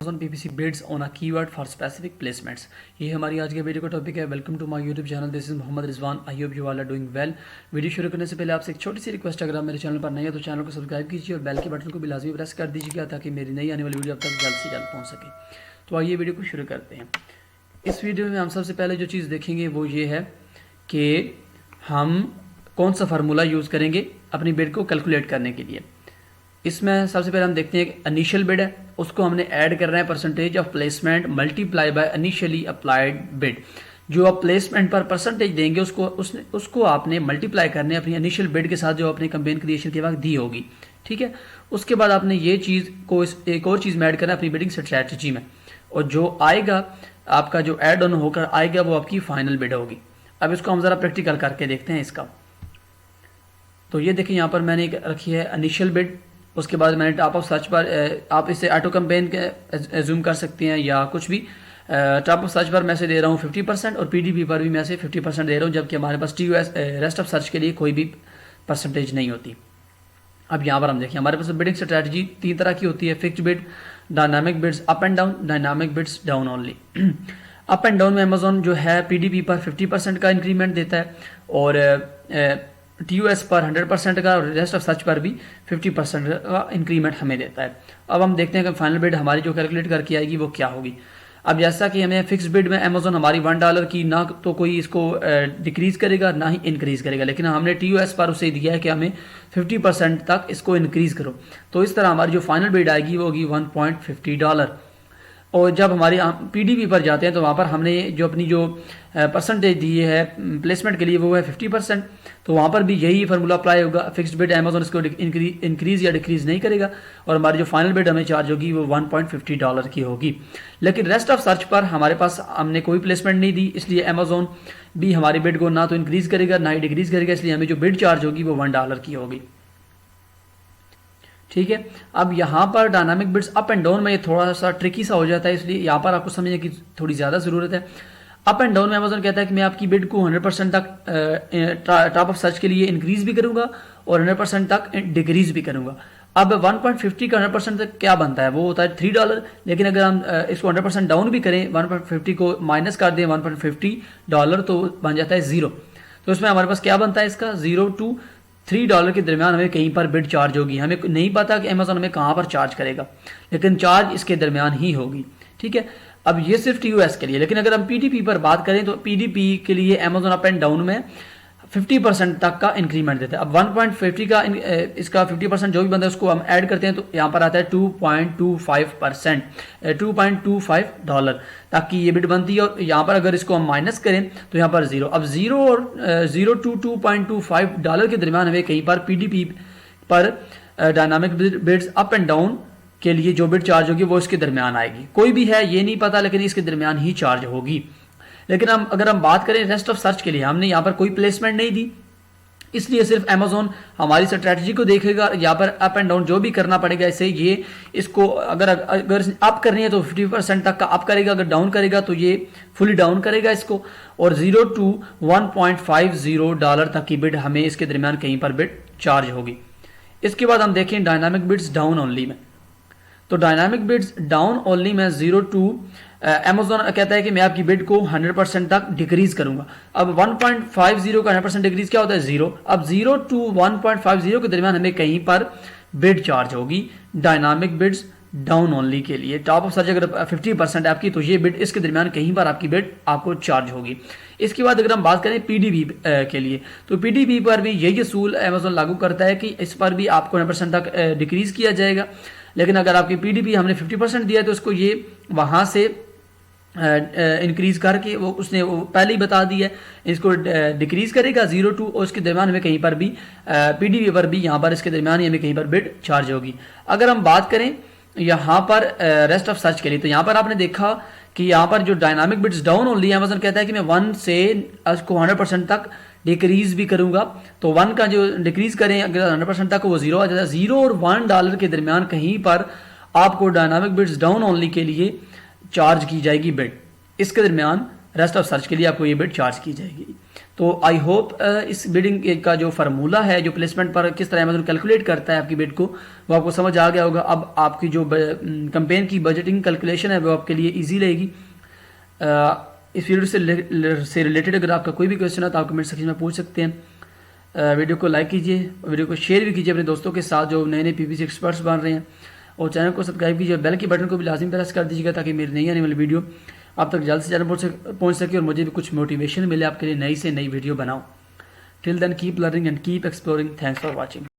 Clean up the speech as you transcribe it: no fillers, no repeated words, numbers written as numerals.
Amazon PPC bids on a keyword for specific placements। ये हमारी आज के वीडियो का टॉपिक है। Welcome to my YouTube channel, this is Mohammad Rizwan. I hope you all are doing well. Video शुरू करने से पहले आपसे एक छोटी सी रिक्वेस्ट, अगर आप मेरे चैनल पर नए हैं तो चैनल को सब्सक्राइब कीजिए और बेल के बटन को भी लाजमी प्रेस कर दीजिएगा ताकि मेरी नई आने वाली वीडियो आप तक जल्द से जल्द पहुँच सके। तो आइए वीडियो को शुरू करते हैं। इस वीडियो में हम सबसे पहले जो चीज़ देखेंगे वो ये है कि हम कौन सा फार्मूला यूज़ करेंगे अपनी बिड को कैलकुलेट करने के लिए। इसमें सबसे पहले हम देखते हैं कि इनिशियल बिड है, उसको हमने ऐड कर रहे हैं percentage of placement multiply by initially applied bid. जो आप प्लेसमेंट पर परसेंटेज देंगे उसको आपने मल्टीप्लाई करने अपनी इनिशियल बिड के साथ जो अपने कैंपेन क्रिएशन के वक्त दी होगी। ठीक है, उसके बाद आपने ये चीज़ को एक और चीज़ में ऐड करना है अपनी बिडिंग स्ट्रैटेजी में, और जो आएगा आपका जो ऐड ऑन होकर आएगा वो आपकी फाइनल बिड होगी। अब इसको हम ज़रा प्रैक्टिकल करके देखते हैं इसका। तो ये देखिए, यहाँ पर मैंने एक रखी है इनिशियल बिड, उसके बाद मैंने टॉप ऑफ सर्च पर, आप इसे ऑटो कैंपेन के जूम कर सकते हैं या कुछ भी। टॉप ऑफ सर्च पर मैं से दे रहा हूँ 50% और पीडीपी पर भी मैं से 50% दे रहा हूँ, जबकि हमारे पास टीयूएस रेस्ट ऑफ सर्च के लिए कोई भी परसेंटेज नहीं होती। अब यहाँ पर हम देखिए, हमारे पास बिडिंग स्ट्रैटेजी 3 तरह की होती है: fixed bid, dynamic bids up and down, dynamic bids down only. Up and down में अमेजोन जो है पीडीपी पर 50% का इंक्रीमेंट देता है और टीयूएस पर 100% का और रेस्ट ऑफ सर्च पर भी 50% का इंक्रीमेंट हमें देता है। अब हम देखते हैं कि फाइनल बिड हमारी जो कैलकुलेट करके आएगी वो क्या होगी। अब जैसा कि हमें फिक्स बिड में अमेजोन हमारी $1 की ना तो कोई इसको डिक्रीज करेगा ना ही इंक्रीज करेगा, लेकिन हमने टीयूएस पर उसे दिया है कि हमें 50% तक इसको इंक्रीज करो। तो इस तरह हमारी जो फाइनल बिड आएगी वो होगी $1.50। और जब हमारे पीडीपी पर जाते हैं तो वहाँ पर हमने जो अपनी जो परसेंटेज दी है प्लेसमेंट के लिए वो है 50%। तो वहाँ पर भी यही फार्मूला अप्लाई होगा। फिक्स्ड बिड अमेजोन इसको इंक्रीज या डिक्रीज नहीं करेगा और हमारी जो फाइनल बिड हमें चार्ज होगी वो $1.50 की होगी। लेकिन रेस्ट ऑफ सर्च पर हमारे पास हमने कोई प्लेसमेंट नहीं दी, इसलिए अमेजोन भी हमारी बिड को ना तो इंक्रीज करेगा ना ही डिक्रीज करेगा, इसलिए हमें जो बिड चार्ज होगी वो $1 की होगी। ठीक है, अब यहाँ पर dynamic bids up and down में ये थोड़ा सा ट्रिकी सा हो जाता है, इसलिए यहाँ पर आपको समझने की थोड़ी ज़्यादा ज़रूरत है। अप एंड डाउन में अमेजोन कहता है कि मैं आपकी बिड को 100% तक टॉप ऑफ सर्च के लिए इंक्रीज भी करूंगा और 100% तक डिक्रीज भी करूंगा। अब 1.50 का 100% तक क्या बनता है, वो होता है $3। लेकिन अगर हम इसको 100% डाउन भी करें, 1.50 को माइनस कर दें $1.50 तो बन जाता है 0। तो इसमें हमारे पास क्या बनता है, इसका $0 to $3 के दरमियान हमें कहीं पर बिड चार्ज होगी। हमें नहीं पता कि अमेजोन हमें कहाँ पर चार्ज करेगा, लेकिन चार्ज इसके दरमियान ही होगी। ठीक है, अब ये सिर्फ टीयूएस के लिए, लेकिन अगर हम पीडीपी पर बात करें तो पीडीपी के लिए अमेजोन अप एंड डाउन में 50% तक का इंक्रीमेंट देता है। अब 1.50 का इसका 50% जो भी बनता है उसको हम ऐड करते हैं तो यहाँ पर आता है 2.25%, $2.25 तक की ये बिड बनती है। और यहाँ पर अगर इसको हम माइनस करें तो यहाँ पर 0। अब 0 और 0 to $2.25 के दरमियान हमें कहीं पर पीडीपी पर dynamic bids up and down के लिए जो बिड चार्ज होगी वो इसके दरमियान आएगी। कोई भी है ये नहीं पता, लेकिन इसके दरमियान ही चार्ज होगी। लेकिन अगर हम बात करें रेस्ट ऑफ सर्च के लिए, हमने यहाँ पर कोई प्लेसमेंट नहीं दी, इसलिए सिर्फ अमेजोन हमारी स्ट्रैटेजी को देखेगा। यहाँ पर अप एंड डाउन जो भी करना पड़ेगा इसे, ये इसको अगर अप करनी है तो 50% तक का अप करेगा, अगर डाउन करेगा तो ये फुली डाउन करेगा इसको। और $0 to $1.50 तक की बिड हमें इसके दरमियान कहीं पर बिड चार्ज होगी। इसके बाद हम देखें डायनामिक बिड्स डाउन ओनली में। तो डायनामिक बिड्स डाउन ओनली में 0 to अमेजोन कहता है कि मैं आपकी बिड को 100% तक डिक्रीज करूंगा। अब 1.50 का 100% डिक्रीज क्या होता है, 0। अब 0 to 1.50 के दरमियान हमें कहीं पर बिड चार्ज होगी डायनामिक बिड्स डाउन ओनली के लिए। टॉप ऑफ सर्च अगर 50% है आपकी तो ये बिड इसके दरमियान कहीं पर आपकी बिड आपको चार्ज होगी। इसके बाद अगर हम बात करें पीडीपी के लिए, तो पीडीपी पर भी यही असूल अमेजोन लागू करता है कि इस पर भी आपको 100% तक डिक्रीज किया जाएगा। लेकिन अगर आपकी पीडीपी हमने 50% दिया तो उसको ये वहाँ से इंक्रीज करके उसने पहले ही बता दिया है, इसको डिक्रीज करेगा 0 to, और इसके दरमियान हमें कहीं पर भी पीडीपी पर भी यहाँ पर इसके दरमियान ही हमें कहीं पर बिड चार्ज होगी। अगर हम बात करें यहाँ पर रेस्ट ऑफ सर्च के लिए, तो यहाँ पर आपने देखा कि यहाँ पर जो dynamic bids down only Amazon कहता है कि मैं 1 से इसको 100% तक डिक्रीज भी करूंगा। तो 1 का जो डिक्रीज करें अगर 100% तक वो 0 आ जाता है। 0 और $1 के दरमियान कहीं पर आपको डायनामिक बिड्स डाउन ओनली के लिए चार्ज की जाएगी बिड। इसके दरमियान रेस्ट ऑफ सर्च के लिए आपको ये बिड चार्ज की जाएगी। तो आई होप इस बिडिंग का जो फार्मूला है, जो प्लेसमेंट पर किस तरह अमेजन कैलकुलेट करता है आपकी बिड को, वो आपको समझ आ गया होगा। अब आपकी जो कैंपेन की बजटिंग कैलकुलेशन है वो आपके लिए ईजी रहेगी। इस वीडियो से रिलेटेड अगर आपका कोई भी क्वेश्चन है तो आप कमेंट सेक्शन में पूछ सकते हैं। वीडियो को लाइक कीजिए, वीडियो को शेयर भी कीजिए अपने दोस्तों के साथ जो नए नए पीपीसी एक्सपर्ट्स बन रहे हैं, और चैनल को सब्सक्राइब कीजिए, बेल के बटन को भी लाजिम प्रेस कर दीजिएगा ताकि मेरी नई आने वाली वीडियो आप तक जल्द से जल्द पहुंच सके और मुझे भी कुछ मोटिवेशन मिले आपके लिए नई से नई वीडियो बनाओ। Till then keep learning and keep exploring. Thanks for watching.